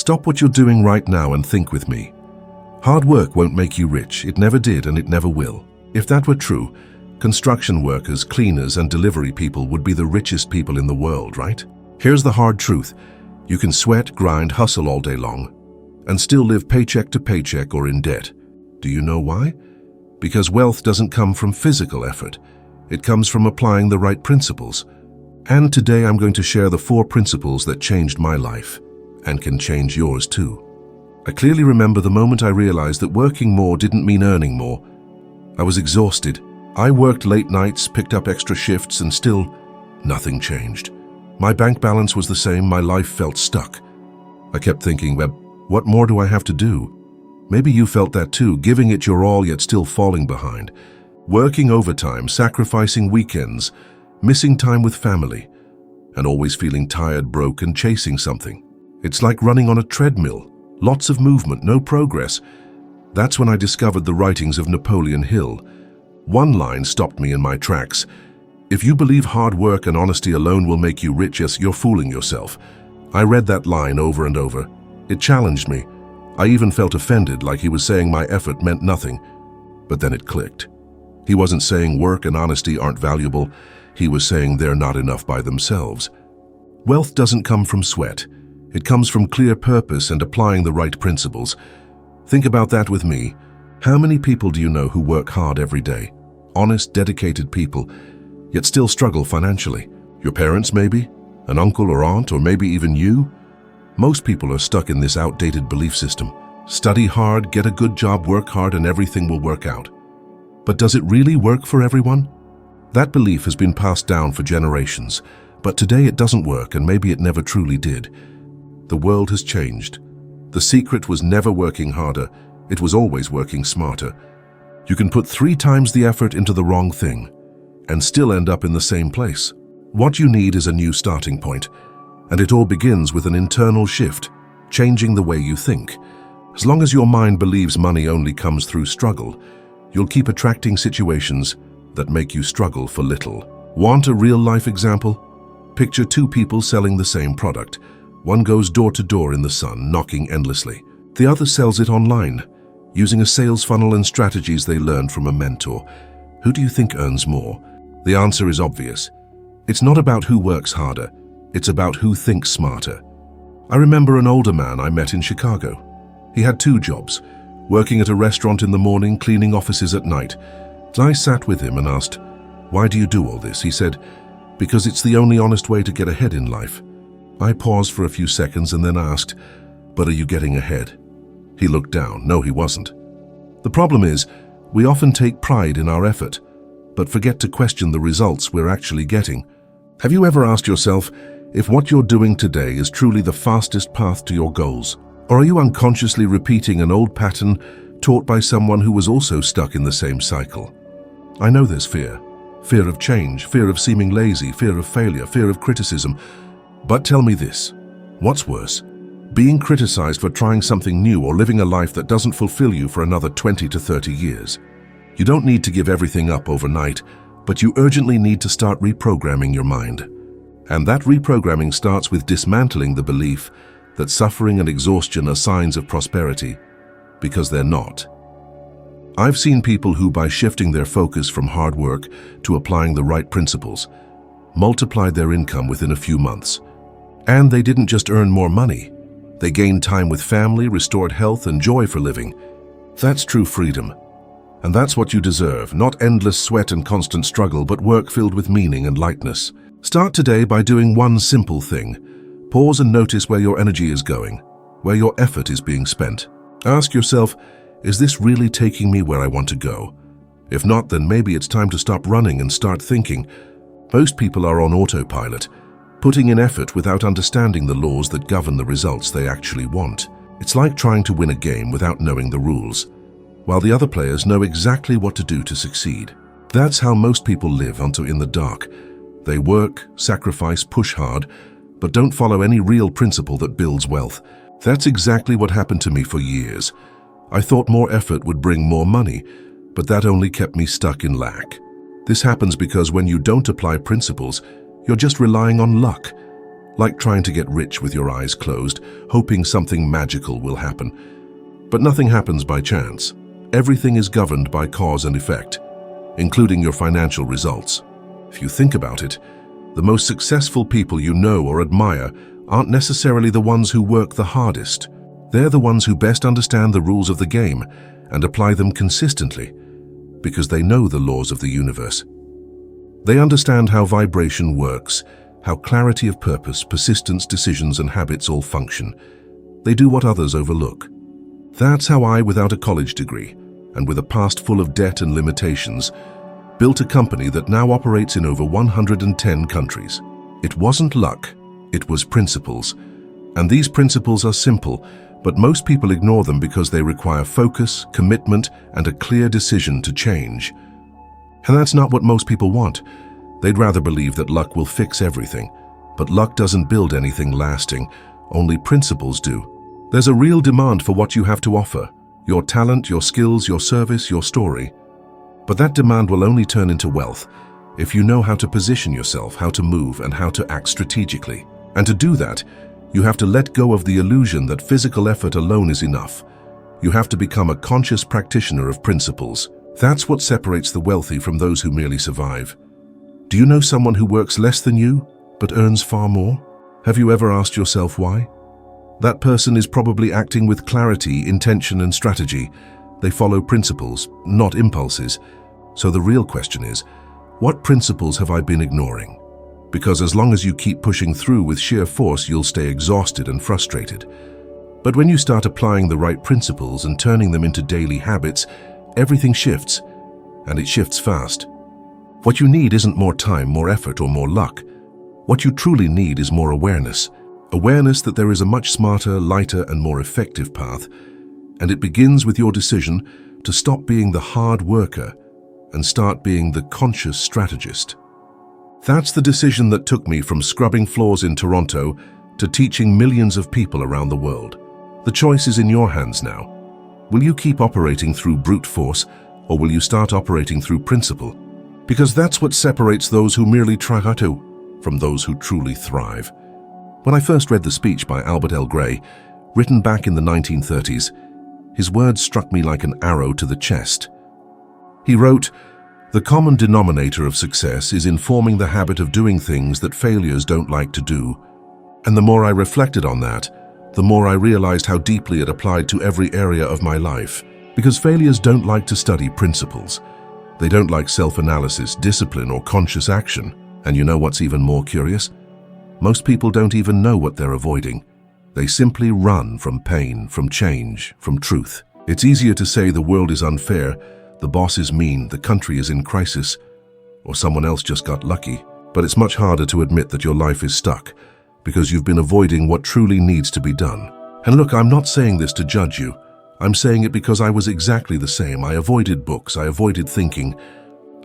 Stop what you're doing right now and think with me. Hard work won't make you rich. It never did and it never will. If that were true, construction workers, cleaners, and delivery people would be the richest people in the world, right? Here's the hard truth. You can sweat, grind, hustle all day long, and still live paycheck to paycheck or in debt. Do you know why? Because wealth doesn't come from physical effort. It comes from applying the right principles. And today I'm going to share the 4 principles that changed my life and can change yours too. I clearly remember the moment I realized that working more didn't mean earning more. I was exhausted. I worked late nights, picked up extra shifts, and still nothing changed. My bank balance was the same, my life felt stuck. I kept thinking, well, what more do I have to do? Maybe you felt that too, giving it your all yet still falling behind. Working overtime, sacrificing weekends, missing time with family, and always feeling tired, broke, and chasing something. It's like running on a treadmill. Lots of movement, no progress. That's when I discovered the writings of Napoleon Hill. One line stopped me in my tracks. If you believe hard work and honesty alone will make you rich, yes, you're fooling yourself. I read that line over and over. It challenged me. I even felt offended, like he was saying my effort meant nothing. But then it clicked. He wasn't saying work and honesty aren't valuable. He was saying they're not enough by themselves. Wealth doesn't come from sweat. It comes from clear purpose and applying the right principles. Think about that with me. How many people do you know who work hard every day? Honest, dedicated people, yet still struggle financially. Your parents maybe? An uncle or aunt, or maybe even you? Most people are stuck in this outdated belief system. Study hard, get a good job, work hard, and everything will work out. But does it really work for everyone? That belief has been passed down for generations, but today it doesn't work, and maybe it never truly did. The world has changed. The secret was never working harder, it was always working smarter. You can put 3 times the effort into the wrong thing and still end up in the same place. What you need is a new starting point, and it all begins with an internal shift, changing the way you think. As long as your mind believes money only comes through struggle, you'll keep attracting situations that make you struggle for little. Want a real-life example? Picture 2 people selling the same product. One goes door to door in the sun, knocking endlessly. The other sells it online, using a sales funnel and strategies they learned from a mentor. Who do you think earns more? The answer is obvious. It's not about who works harder, it's about who thinks smarter. I remember an older man I met in Chicago. He had 2 jobs, working at a restaurant in the morning, cleaning offices at night. I sat with him and asked, "Why do you do all this?" He said, "Because it's the only honest way to get ahead in life." I paused for a few seconds and then asked, "But are you getting ahead?" He looked down. No, he wasn't. The problem is, we often take pride in our effort, but forget to question the results we're actually getting. Have you ever asked yourself if what you're doing today is truly the fastest path to your goals? Or are you unconsciously repeating an old pattern taught by someone who was also stuck in the same cycle? I know there's fear. Fear of change, fear of seeming lazy, fear of failure, fear of criticism. But tell me this, what's worse? Being criticized for trying something new or living a life that doesn't fulfill you for another 20 to 30 years. You don't need to give everything up overnight, but you urgently need to start reprogramming your mind. And that reprogramming starts with dismantling the belief that suffering and exhaustion are signs of prosperity, because they're not. I've seen people who, by shifting their focus from hard work to applying the right principles, multiplied their income within a few months. And they didn't just earn more money. They gained time with family, restored health, and joy for living. That's true freedom. And that's what you deserve, not endless sweat and constant struggle, but work filled with meaning and lightness. Start today by doing one simple thing. Pause and notice where your energy is going, where your effort is being spent. Ask yourself, is this really taking me where I want to go? If not, then maybe it's time to stop running and start thinking. Most people are on autopilot, putting in effort without understanding the laws that govern the results they actually want. It's like trying to win a game without knowing the rules, while the other players know exactly what to do to succeed. That's how most people live until in the dark. They work, sacrifice, push hard, but don't follow any real principle that builds wealth. That's exactly what happened to me for years. I thought more effort would bring more money, but that only kept me stuck in lack. This happens because when you don't apply principles, you're just relying on luck. like trying to get rich with your eyes closed, hoping something magical will happen. But nothing happens by chance. Everything is governed by cause and effect, including your financial results. If you think about it, the most successful people you know or admire aren't necessarily the ones who work the hardest. They're the ones who best understand the rules of the game and apply them consistently, because they know the laws of the universe. They understand how vibration works, how clarity of purpose, persistence, decisions, and habits all function. They do what others overlook. That's how I, without a college degree, and with a past full of debt and limitations, built a company that now operates in over 110 countries. It wasn't luck, it was principles. And these principles are simple, but most people ignore them because they require focus, commitment, and a clear decision to change. And that's not what most people want. They'd rather believe that luck will fix everything. But luck doesn't build anything lasting, only principles do. There's a real demand for what you have to offer, your talent, your skills, your service, your story. But that demand will only turn into wealth if you know how to position yourself, how to move, and how to act strategically. And to do that, you have to let go of the illusion that physical effort alone is enough. You have to become a conscious practitioner of principles. That's what separates the wealthy from those who merely survive. Do you know someone who works less than you, but earns far more? Have you ever asked yourself why? That person is probably acting with clarity, intention, and strategy. They follow principles, not impulses. So the real question is, what principles have I been ignoring? Because as long as you keep pushing through with sheer force, you'll stay exhausted and frustrated. But when you start applying the right principles and turning them into daily habits, everything shifts, and it shifts fast. What you need isn't more time, more effort, or more luck. What you truly need is more awareness. Awareness that there is a much smarter, lighter, and more effective path. And it begins with your decision to stop being the hard worker and start being the conscious strategist. That's the decision that took me from scrubbing floors in Toronto to teaching millions of people around the world. The choice is in your hands now. Will you keep operating through brute force, or will you start operating through principle? Because that's what separates those who merely try to from those who truly thrive. When I first read the speech by Albert L. Gray, written back in the 1930s, his words struck me like an arrow to the chest. He wrote, "The common denominator of success is in forming the habit of doing things that failures don't like to do." And the more I reflected on that, the more I realized how deeply it applied to every area of my life. Because failures don't like to study principles. They don't like self-analysis, discipline, or conscious action. And you know what's even more curious? Most people don't even know what they're avoiding. They simply run from pain, from change, from truth. It's easier to say the world is unfair, the boss is mean, the country is in crisis, or someone else just got lucky. But it's much harder to admit that your life is stuck, because you've been avoiding what truly needs to be done. And look, I'm not saying this to judge you. I'm saying it because I was exactly the same. I avoided books, I avoided thinking.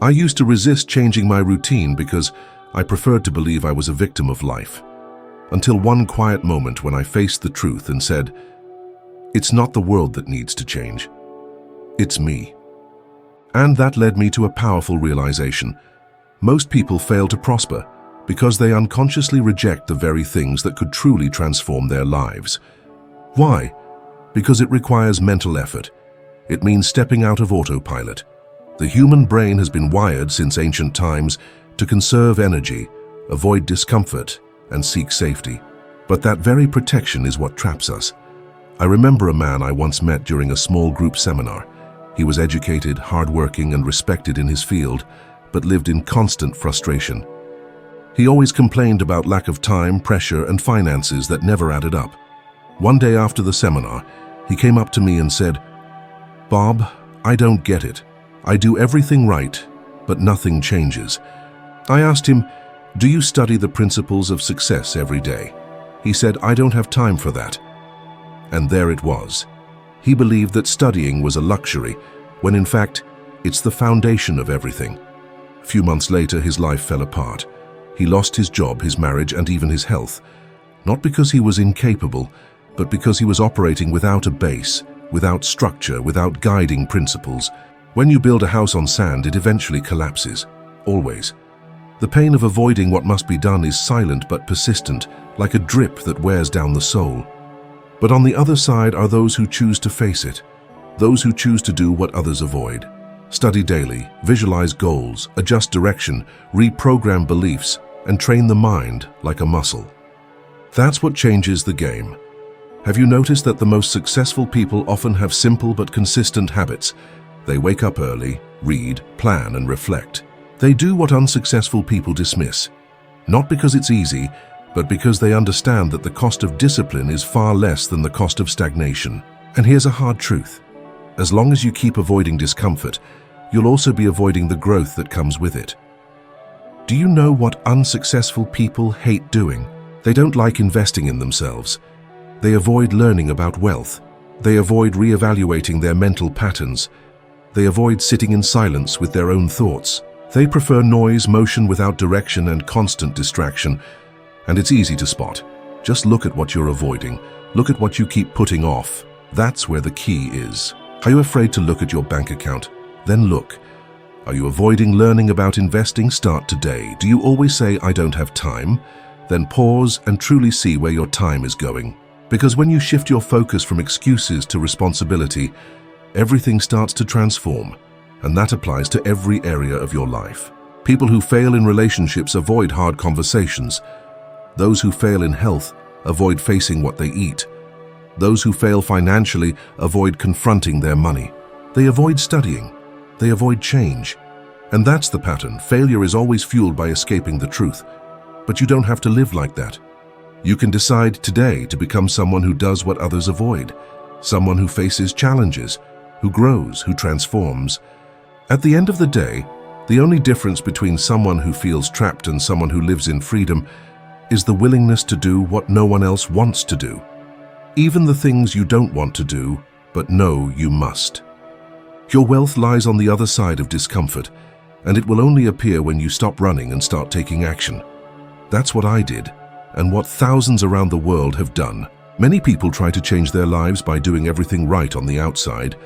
I used to resist changing my routine because I preferred to believe I was a victim of life. Until one quiet moment when I faced the truth and said, it's not the world that needs to change. It's me. And that led me to a powerful realization. Most people fail to prosper because they unconsciously reject the very things that could truly transform their lives. Why? Because it requires mental effort. It means stepping out of autopilot. The human brain has been wired since ancient times to conserve energy, avoid discomfort, and seek safety. But that very protection is what traps us. I remember a man I once met during a small group seminar. He was educated, hardworking, and respected in his field, but lived in constant frustration. He always complained about lack of time, pressure, and finances that never added up. One day after the seminar, he came up to me and said, "Bob, I don't get it. I do everything right, but nothing changes." I asked him, "Do you study the principles of success every day?" He said, "I don't have time for that." And there it was. He believed that studying was a luxury, when in fact, it's the foundation of everything. A few months later, his life fell apart. He lost his job, his marriage, and even his health. Not because he was incapable, but because he was operating without a base, without structure, without guiding principles. When you build a house on sand, it eventually collapses. Always. The pain of avoiding what must be done is silent but persistent, like a drip that wears down the soul. But on the other side are those who choose to face it, those who choose to do what others avoid. Study daily, visualize goals, adjust direction, reprogram beliefs, and train the mind like a muscle. That's what changes the game. Have you noticed that the most successful people often have simple but consistent habits? They wake up early, read, plan, and reflect. They do what unsuccessful people dismiss, not because it's easy, but because they understand that the cost of discipline is far less than the cost of stagnation. And here's a hard truth. As long as you keep avoiding discomfort, you'll also be avoiding the growth that comes with it. Do you know what unsuccessful people hate doing? They don't like investing in themselves. They avoid learning about wealth. They avoid reevaluating their mental patterns. They avoid sitting in silence with their own thoughts. They prefer noise, motion without direction, and constant distraction. And it's easy to spot. Just look at what you're avoiding. Look at what you keep putting off. That's where the key is. Are you afraid to look at your bank account? Then look. Are you avoiding learning about investing? Start today. Do you always say, "I don't have time"? Then pause and truly see where your time is going. Because when you shift your focus from excuses to responsibility, everything starts to transform. And that applies to every area of your life. People who fail in relationships avoid hard conversations. Those who fail in health avoid facing what they eat. Those who fail financially avoid confronting their money. They avoid studying. They avoid change. And that's the pattern. Failure is always fueled by escaping the truth. But you don't have to live like that. You can decide today to become someone who does what others avoid, someone who faces challenges, who grows, who transforms. At the end of the day, the only difference between someone who feels trapped and someone who lives in freedom is the willingness to do what no one else wants to do. Even the things you don't want to do, but know you must. Your wealth lies on the other side of discomfort, and it will only appear when you stop running and start taking action. That's what I did, and what thousands around the world have done. Many people try to change their lives by doing everything right on the outside,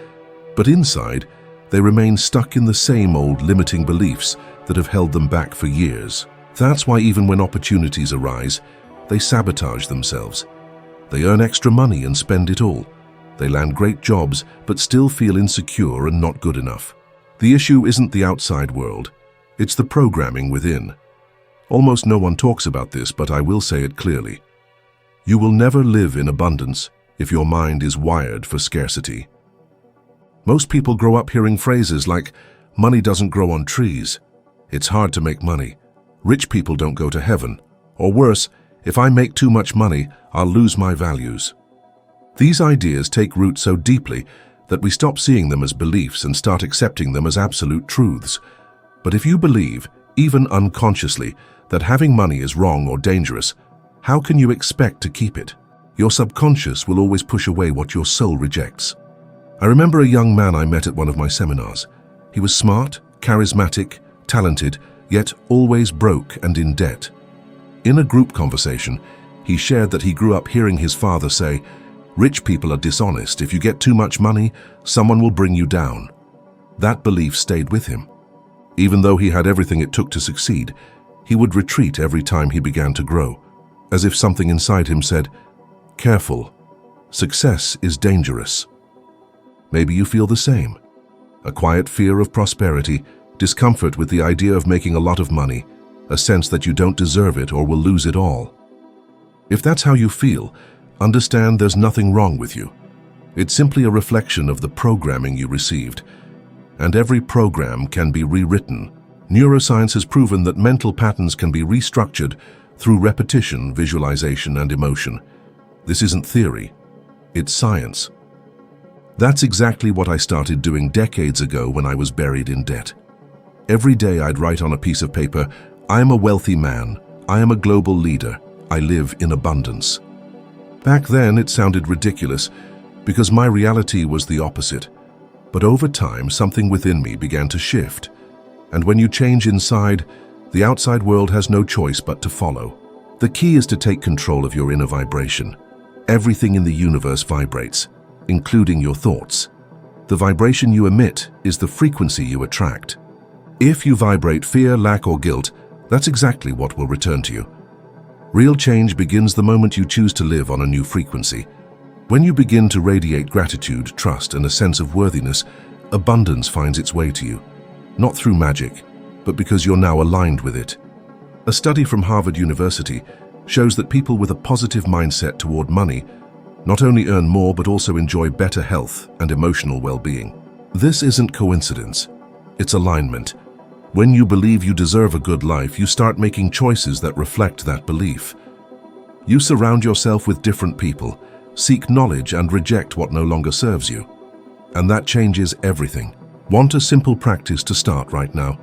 but inside, they remain stuck in the same old limiting beliefs that have held them back for years. That's why even when opportunities arise, they sabotage themselves. They earn extra money and spend it all. They land great jobs, but still feel insecure and not good enough. The issue isn't the outside world, it's the programming within. Almost no one talks about this, but I will say it clearly. You will never live in abundance if your mind is wired for scarcity. Most people grow up hearing phrases like, "Money doesn't grow on trees," "It's hard to make money," "Rich people don't go to heaven," or worse, "If I make too much money, I'll lose my values." These ideas take root so deeply that we stop seeing them as beliefs and start accepting them as absolute truths. But if you believe, even unconsciously, that having money is wrong or dangerous, how can you expect to keep it? Your subconscious will always push away what your soul rejects. I remember a young man I met at one of my seminars. He was smart, charismatic, talented, yet always broke and in debt. In a group conversation, he shared that he grew up hearing his father say, "Rich people are dishonest. If you get too much money, someone will bring you down." That belief stayed with him. Even though he had everything it took to succeed, he would retreat every time he began to grow, as if something inside him said, "Careful, success is dangerous." Maybe you feel the same. A quiet fear of prosperity, discomfort with the idea of making a lot of money, a sense that you don't deserve it or will lose it all. If that's how you feel, understand there's nothing wrong with you. It's simply a reflection of the programming you received. And every program can be rewritten. Neuroscience has proven that mental patterns can be restructured through repetition, visualization, and emotion. This isn't theory, it's science. That's exactly what I started doing decades ago when I was buried in debt. Every day I'd write on a piece of paper, "I am a wealthy man, I am a global leader, I live in abundance." Back then it sounded ridiculous because my reality was the opposite. But over time, something within me began to shift. And when you change inside, the outside world has no choice but to follow. The key is to take control of your inner vibration. Everything in the universe vibrates, including your thoughts. The vibration you emit is the frequency you attract. If you vibrate fear, lack, or guilt, that's exactly what will return to you. Real change begins the moment you choose to live on a new frequency. When you begin to radiate gratitude, trust, and a sense of worthiness, abundance finds its way to you. Not through magic, but because you're now aligned with it. A study from Harvard University shows that people with a positive mindset toward money not only earn more but also enjoy better health and emotional well-being. This isn't coincidence, it's alignment. When you believe you deserve a good life, you start making choices that reflect that belief. You surround yourself with different people, seek knowledge, and reject what no longer serves you. And that changes everything. Want a simple practice to start right now?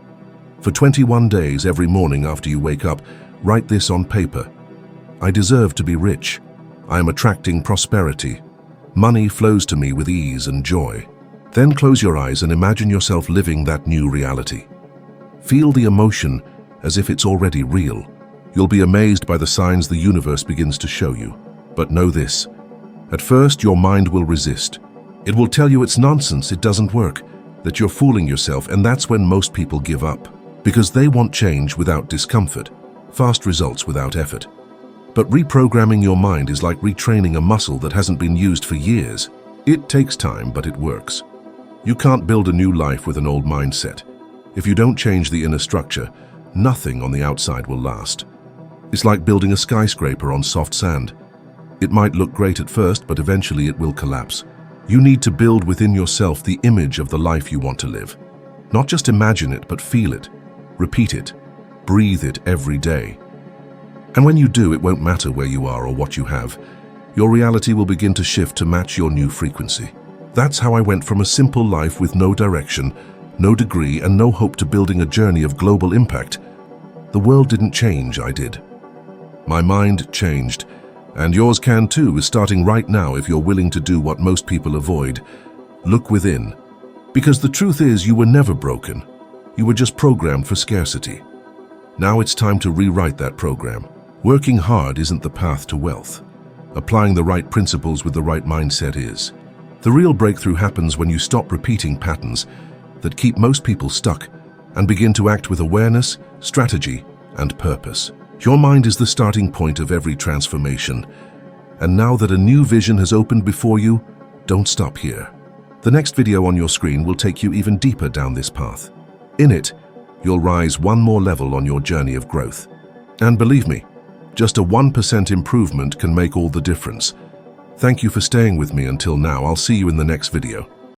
For 21 days every morning after you wake up, write this on paper. I deserve to be rich. I am attracting prosperity. Money flows to me with ease and joy. Then close your eyes and imagine yourself living that new reality. Feel the emotion as if it's already real. You'll be amazed by the signs the universe begins to show you. But know this, at first your mind will resist. It will tell you it's nonsense, it doesn't work, that you're fooling yourself, and that's when most people give up. Because they want change without discomfort, fast results without effort. But reprogramming your mind is like retraining a muscle that hasn't been used for years. It takes time, but it works. You can't build a new life with an old mindset. If you don't change the inner structure, nothing on the outside will last. It's like building a skyscraper on soft sand. It might look great at first, but eventually it will collapse. You need to build within yourself the image of the life you want to live. Not just imagine it, but feel it. Repeat it. Breathe it every day. And when you do, it won't matter where you are or what you have. Your reality will begin to shift to match your new frequency. That's how I went from a simple life with no direction, no degree, and no hope to building a journey of global impact. The world didn't change, I did. My mind changed, and yours can too, is starting right now if you're willing to do what most people avoid. Look within. Because the truth is, you were never broken. You were just programmed for scarcity. Now it's time to rewrite that program. Working hard isn't the path to wealth. Applying the right principles with the right mindset is. The real breakthrough happens when you stop repeating patterns that keep most people stuck and begin to act with awareness, strategy, and purpose. Your mind is the starting point of every transformation. And now that a new vision has opened before you, don't stop here. The next video on your screen will take you even deeper down this path. In it, you'll rise one more level on your journey of growth. And believe me, just a 1% improvement can make all the difference. Thank you for staying with me until now. I'll see you in the next video.